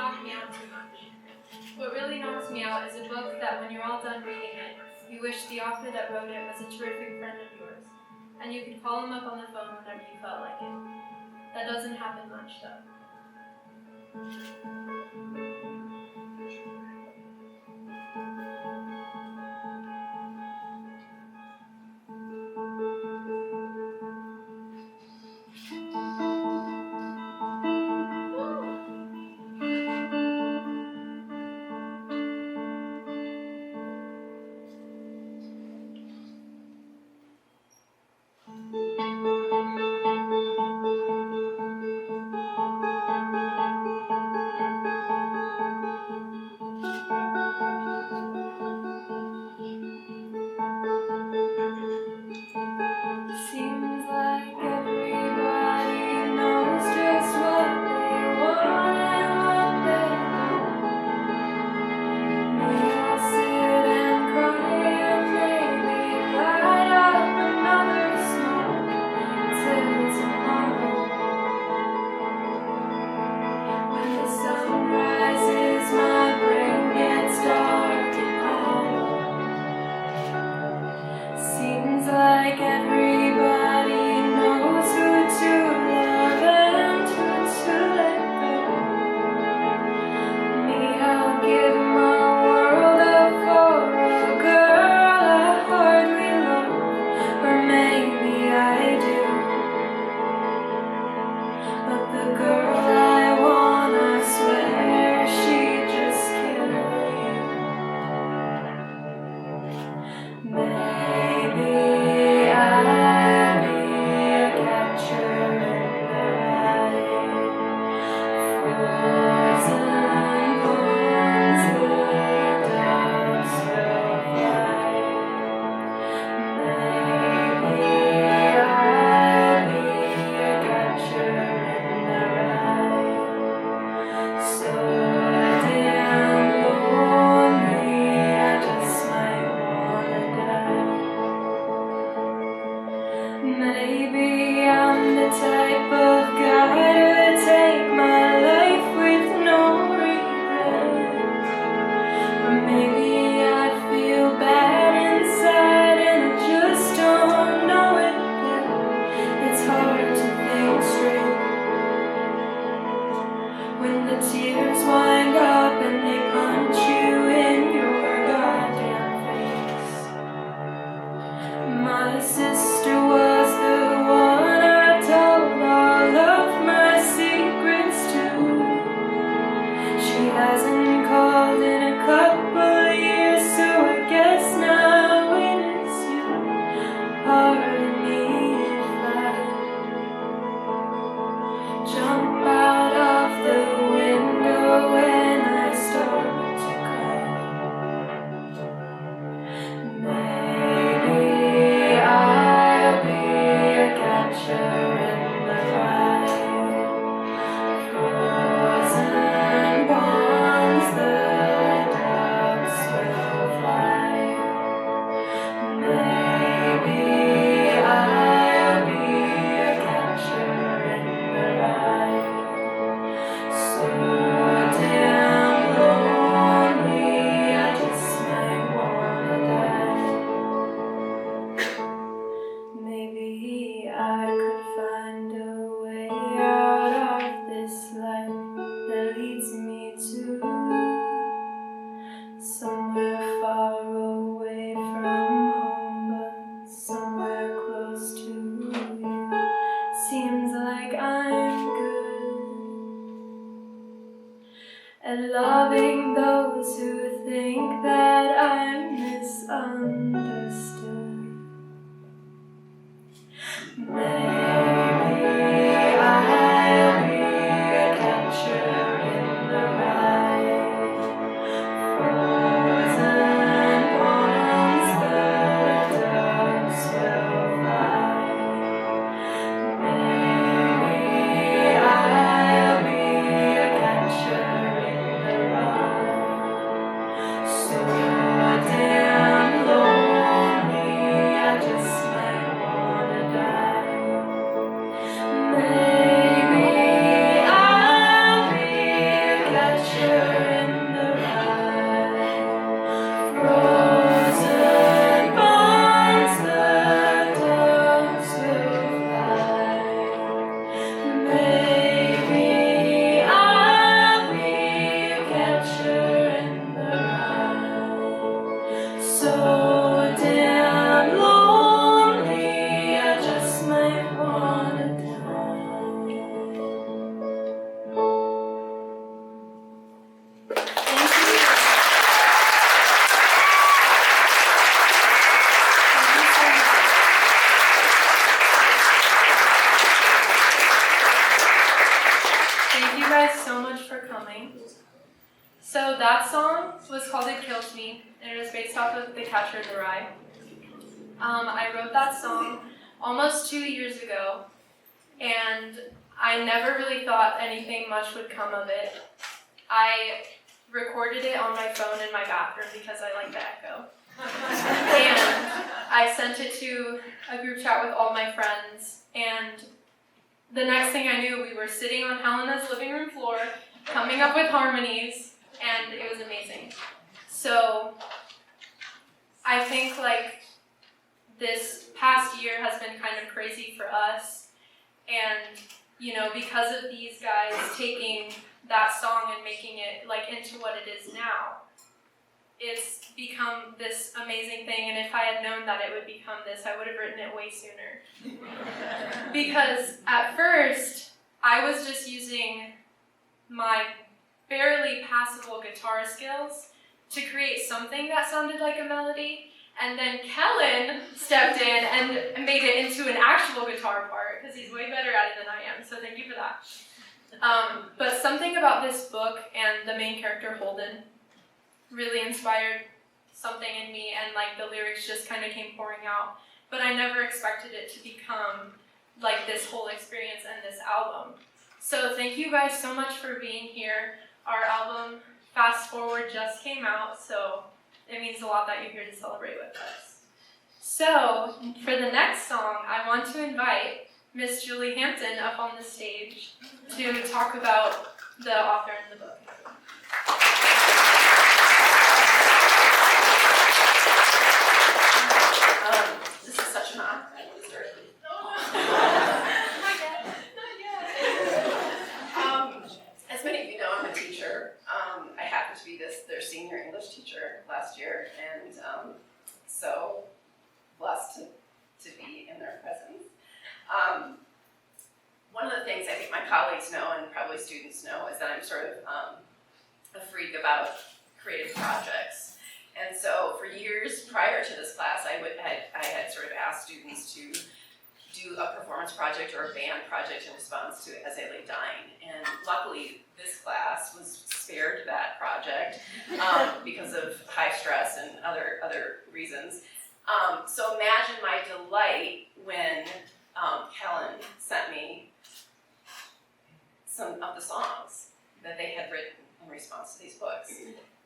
knock me out too much. What really knocks me out is a book that when you're all done reading it, you wish the author that wrote it was a terrific friend of yours, and you could call him up on the phone whenever you felt like it. That doesn't happen much, though. Seems like everybody knows just what they want and what they don't. We all sit and cry and maybe light up another smoke till tomorrow. When the sun rises, my brain gets dark and hollow. Seems like everybody knows who to love and who to let go. Me, I'll give my world up for a girl I hardly love, or maybe I do. But the girl I want, I swear she'd just kill you. Maybe I'll be a catcher in the rye, frozen bones the dogs will fly. Maybe I'll be a catcher in the rye, so damn lonely I just might wanna die. Maybe I'm the type of guy to take my life with no regrets. Or maybe I feel bad inside and I just don't know it yet. It's hard to think straight when the tears wind up and they punch you in your goddamn face. My sister was the one I told all of my secrets to. She hasn't called in a couple of years, so I guess now it is you. Pardon me if I jump out of the window when I start to cry. Maybe I'll be a catcher in the rye, frozen bones the dogs will fly. Maybe I'll be a catcher in the rye, so damn lonely I just might wanna die. Maybe I could find a way out of this life that leads me to somewhere far away from home, but somewhere close to you. Seems like I'm good at loving those who think that I'm misunderstood. Maybe I'll be a catcher in the rye, frozen bones the dogs will fly. Maybe I'll be a catcher in the rye, so damn lonely I just might wanna die. So that song was called It Kills Me, and it was based off of The Catcher in the Rye. I wrote that song almost 2 years ago, and I never really thought anything much would come of it. I recorded it on my phone in my bathroom because I like the echo. And I sent it to a group chat with all my friends, and the next thing I knew, we were sitting on Helena's living room floor, coming up with harmonies, and it was amazing. So I think like this past year has been kind of crazy for us, and you know, because of these guys taking that song and making it like into what it is now, it's become this amazing thing. And if I had known that it would become this, I would have written it way sooner. Because at first I was just using my barely passable guitar skills to create something that sounded like a melody, and then Kellen stepped in and made it into an actual guitar part, because he's way better at it than I am, so thank you for that. But something about this book and the main character Holden really inspired something in me, and like the lyrics just kind of came pouring out. But I never expected it to become like this whole experience and this album. So thank you guys so much for being here. Our album, Fast Forward, just came out, so it means a lot that you're here to celebrate with us. So, for the next song, I want to invite Miss Julie Hampton up on the stage to talk about the author and the book. This is such an honor. As many of you know, I'm a teacher. I happened to be their senior English teacher last year, and so blessed to be in their presence. One of the things I think my colleagues know, and probably students know, is that I'm sort of a freak about creative projects. And so for years prior to this class, I had sort of asked students to do a performance project or a band project in response to As I Lay Dying. And luckily, this class was spared that project because of high stress and other reasons. So imagine my delight when Kellen sent me some of the songs that they had written in response to these books.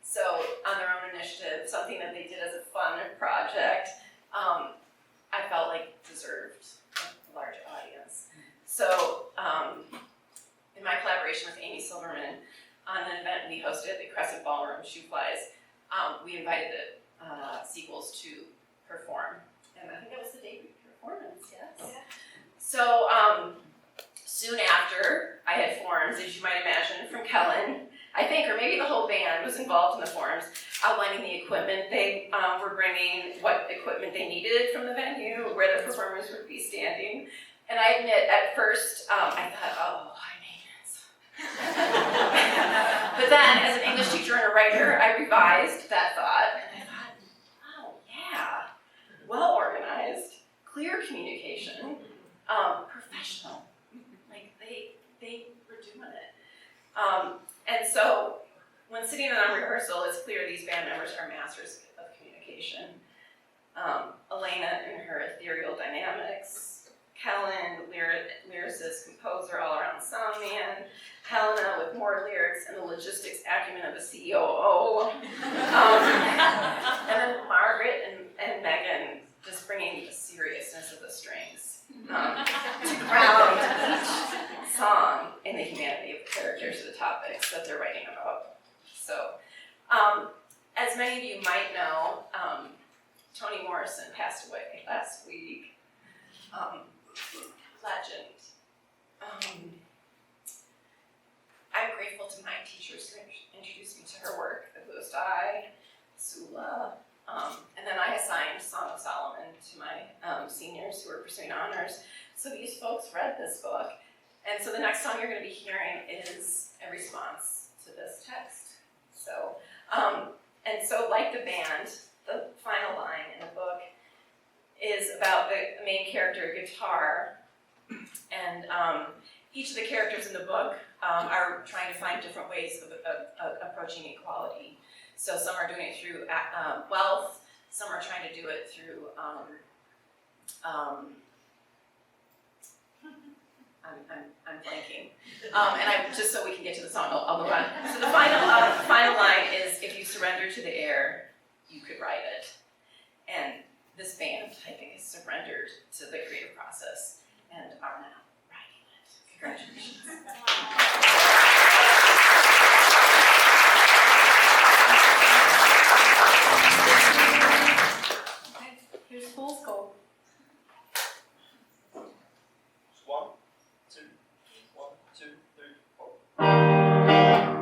So on their own initiative, something that they did as a fun project, I felt like deserved a large audience. So in my collaboration with Amy Silverman on an event we hosted at the Crescent Ballroom, Shoe Flies, we invited the sequels to perform. And I think that was the debut performance, yes? Yeah. So soon after, I had forms, as you might imagine, from Kellen, I think, or maybe the whole band was involved in the forms, outlining the equipment they were bringing, what equipment they needed from the venue, where the performers would be standing. And I admit, at first, I thought, oh, high maintenance. But then, as an English teacher and a writer, I revised that thought, and I thought, oh, yeah, well organized, clear communication, professional. Like, they were doing it. And so, when sitting in on rehearsal, it's clear these band members are masters of communication. Elena in her ethereal dynamics, Kellen, lyricist, composer, all-around sound man, Helena with more lyrics and the logistics acumen of a COO, and then Margaret and Megan just bringing the seriousness of the strings to ground each song in the humanity of the characters or the topics that they're writing about. So, as many of you might know, Toni Morrison passed away last week. Legend. I'm grateful to my teachers who introduced me to her work, The Bluest Eye, Sula, and then I assigned Song of Solomon to my seniors who were pursuing honors. So these folks read this book, and so the next song you're going to be hearing is a response to this text. So, and so like the band, the final line in the book is about the main character, guitar, and each of the characters in the book are trying to find different ways of approaching equality. So some are doing it through wealth, some are trying to do it through, I'm blanking. And just so we can get to the song, I'll move on. So the final line is, if you surrender to the air, you could write it. And this band, I think, has surrendered to the creative process and are now writing it. Congratulations. Okay, here's Fool's Gold. 1, 2, 1, 2, 3, 4.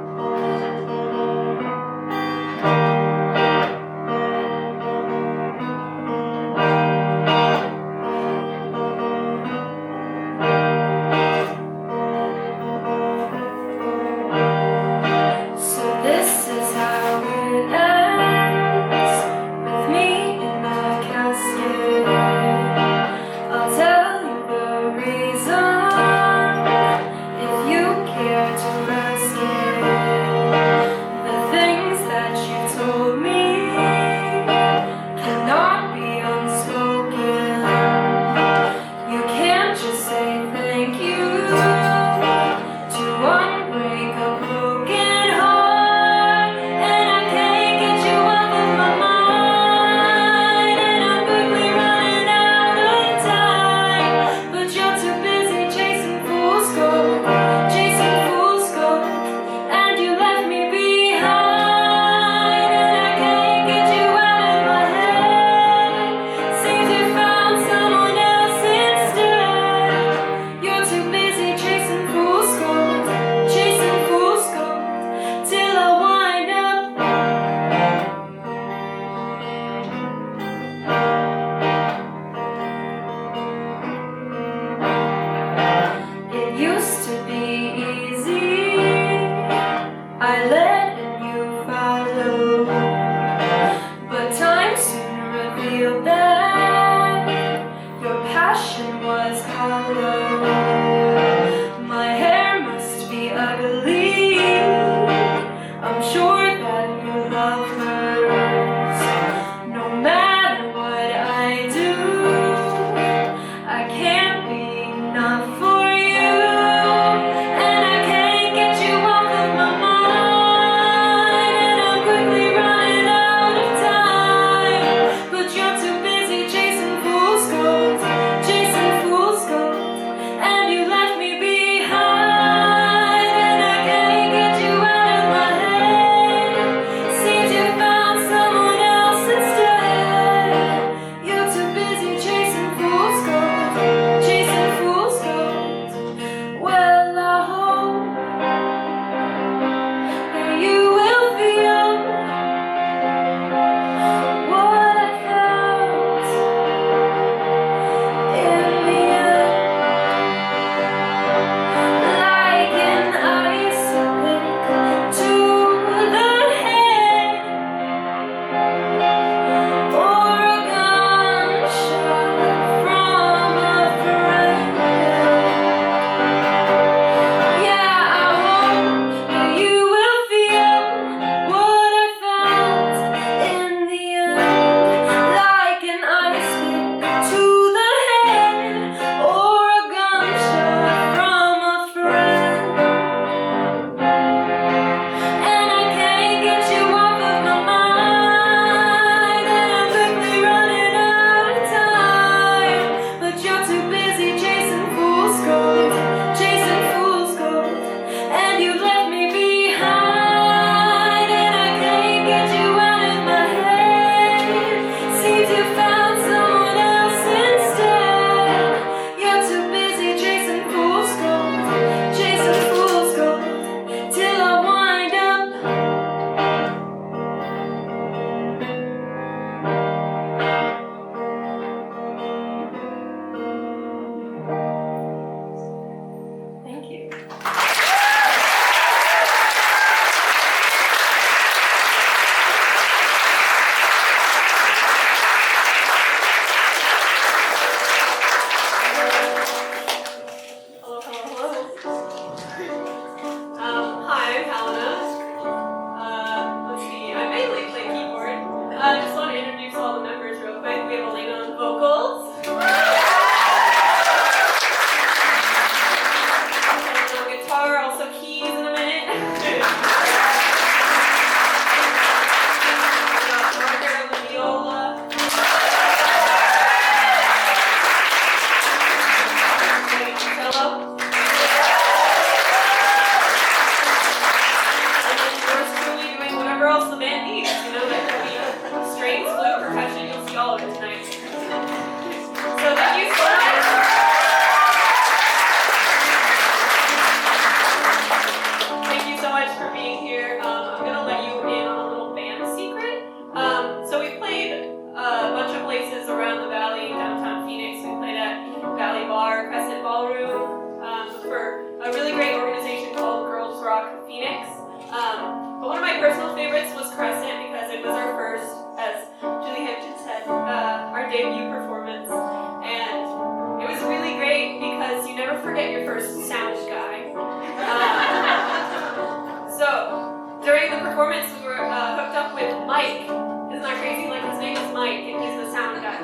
performance, we were hooked up with Mike. Isn't that crazy? Like, his name is Mike, and he's the sound guy.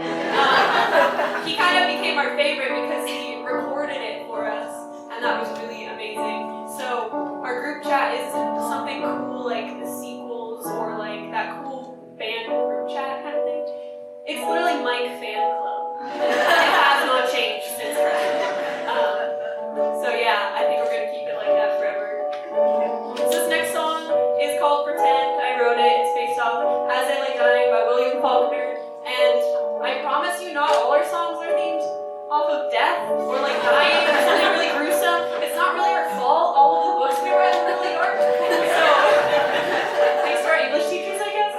He kind of became our favorite because he recorded it for us, and that was really amazing. So our group chat is something cool like the sequels or like that cool band group chat kind of thing. It's literally Mike Fan Club. It has not changed since then. So yeah, I think we're gonna keep it like that forever. So this next song is called Pretend. I wrote it. It's based off As I Lay Dying by William Faulkner. And I promise you, not all our songs are themed off of death or like dying or something really gruesome. It's not really our fault. All of the books we read were really dark. So thanks to our English teachers, I guess.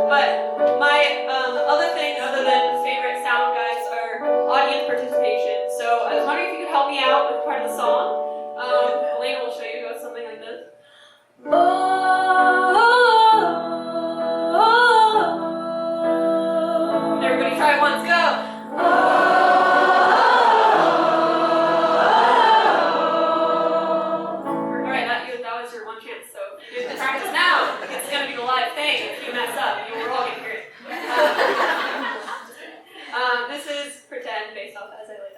But my other thing, other than favorite sound guys, are audience participation. So I was wondering if you could help me out with part of the song. Elena will show you. It goes something like this. Everybody try it once. Go. Alright, that was your one chance. So you have to practice now. It's going to be the live thing. If you mess up, we're all going to hear it. This is Pretend, based off As I Lay Dying.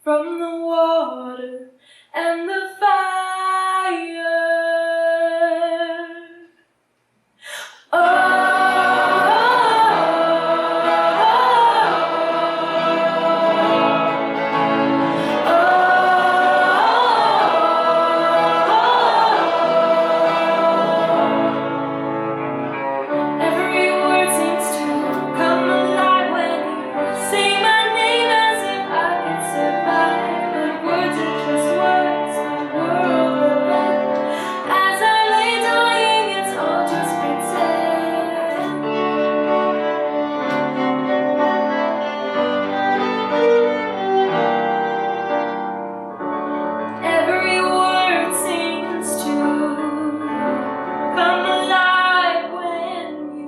From the water and the fire. Every word seems to come alive when you say my name as if I could survive. But words are just words, the world will end. As I lay dying, it's all just pretend. Every word seems to come alive when you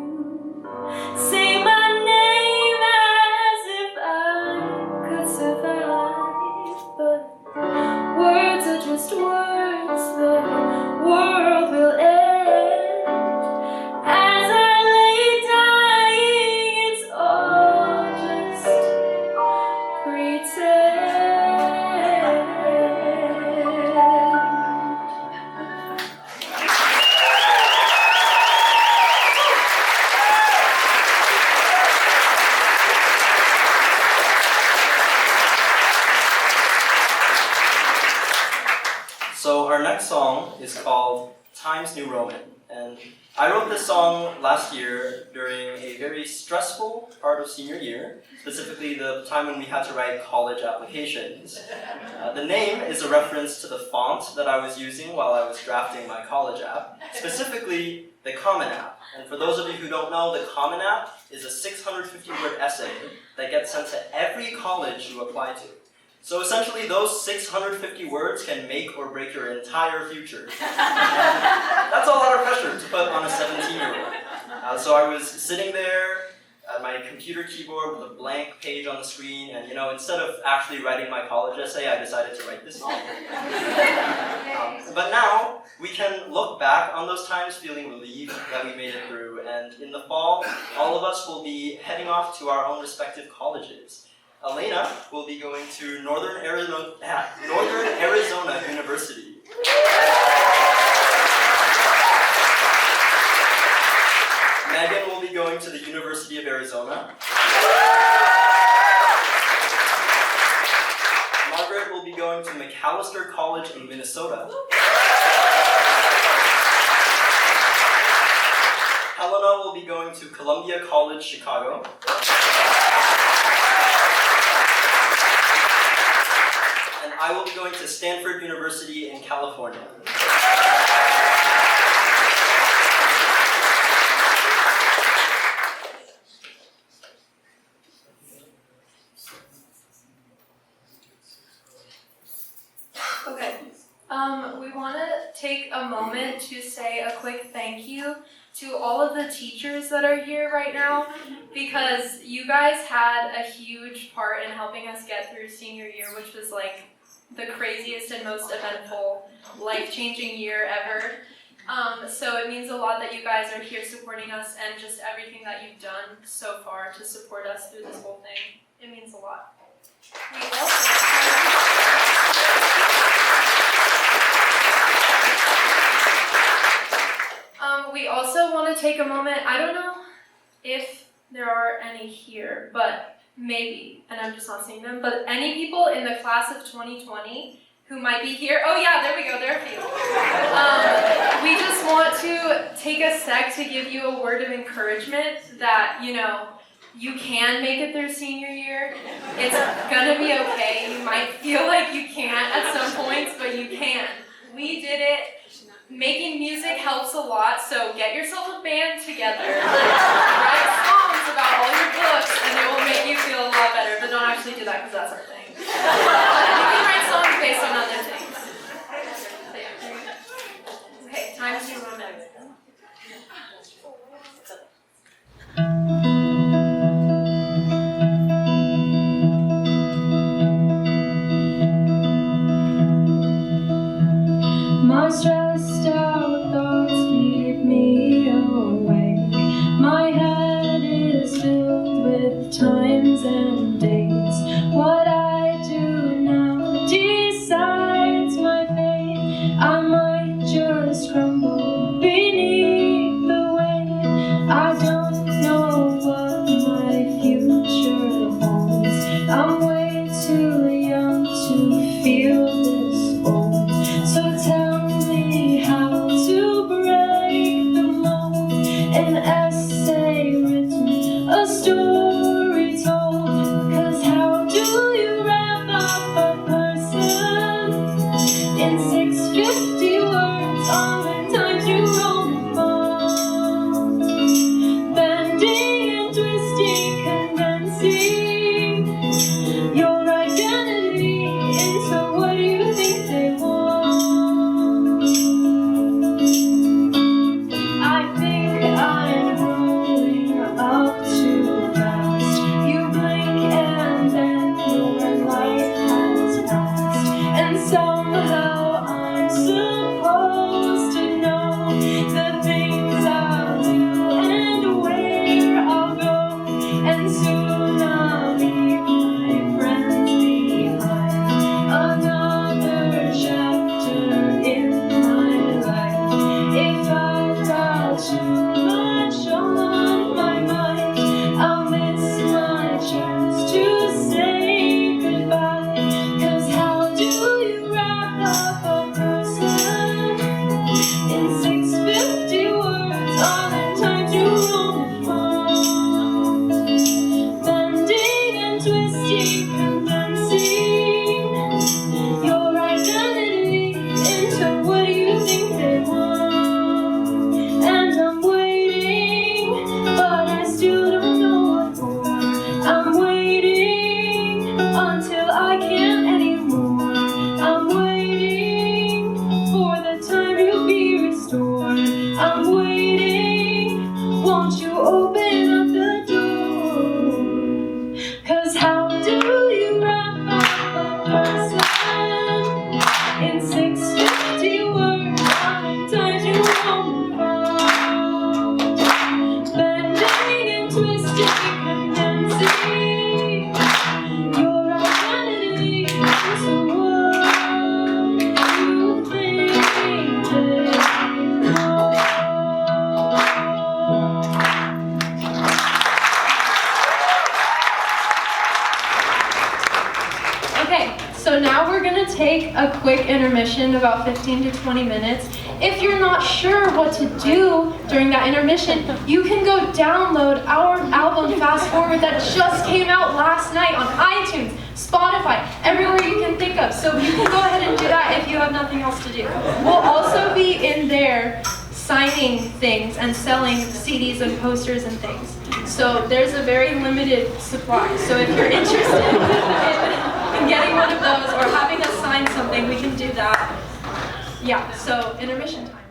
say my name as if I could survive. But words are just words. So our next song is called Times New Roman, and I wrote this song last year during a very stressful part of senior year, specifically the time when we had to write college applications. The name is a reference to the font that I was using while I was drafting my college app, specifically the Common App. And for those of you who don't know, the Common App is a 650-word essay that gets sent to every college you apply to. So essentially, those 650 words can make or break your entire future. That's a lot of pressure to put on a 17-year-old. So I was sitting there at my computer keyboard with a blank page on the screen, and instead of actually writing my college essay, I decided to write this song. But now, we can look back on those times feeling relieved that we made it through, and in the fall, all of us will be heading off to our own respective colleges. Elena will be going to Northern Arizona University. Megan will be going to the University of Arizona. Margaret will be going to Macalester College in Minnesota. Helena will be going to Columbia College, Chicago. And I will be going to Stanford University in California. Okay. We want to take a moment to say a quick thank you to all of the teachers that are here right now, because you guys had a huge part in helping us get through senior year, which was like the craziest and most eventful, life-changing year ever. So it means a lot that you guys are here supporting us, and just everything that you've done so far to support us through this whole thing. It means a lot. We also want to take a moment. I don't know if there are any here, but maybe, and I'm just not seeing them, but any people in the class of 2020 who might be here. Oh yeah, there we go, there are a few. We just want to take a sec to give you a word of encouragement that, you can make it through senior year. It's gonna be okay. You might feel like you can't at some points, but you can. We did it. Making music helps a lot, so get yourself a band together. Write songs about all your books, and it will make you feel a lot better, but don't actually do that because that's our thing. You can write songs based on other things. So yeah. Okay, time to run next. My stressed out thoughts keep me awake. My head is filled with times and dates. What I do now decides my fate. I might just crumble beneath the weight. I don't know what my future holds. I'm way too young to feel this old. So tell how to break the mold. An essay written, a story told. 'Cause how do you wrap up a person in 650 listen to what you think they want. And I'm waiting, but I still don't know what for. I'm waiting until I can't anymore. I'm waiting for the time to be restored. I'm waiting, won't you open up the door? 'Cause how do you wrap up a person in 650 words? How many times you won't fall? Bending and twisting, condensing your identity into what you think they are. Okay, so now we're gonna take a quick intermission, about 15 to 20 minutes. If you're not sure what to do during that intermission, you can go download our album Fast Forward that just came out last night on iTunes, Spotify, everywhere you can think of. So you can go ahead and do that if you have nothing else to do. We'll also be in there signing things and selling CDs and posters and things. So there's a very limited supply. So if you're interested in getting one of those or having us sign something, we can do that. Yeah, so intermission time.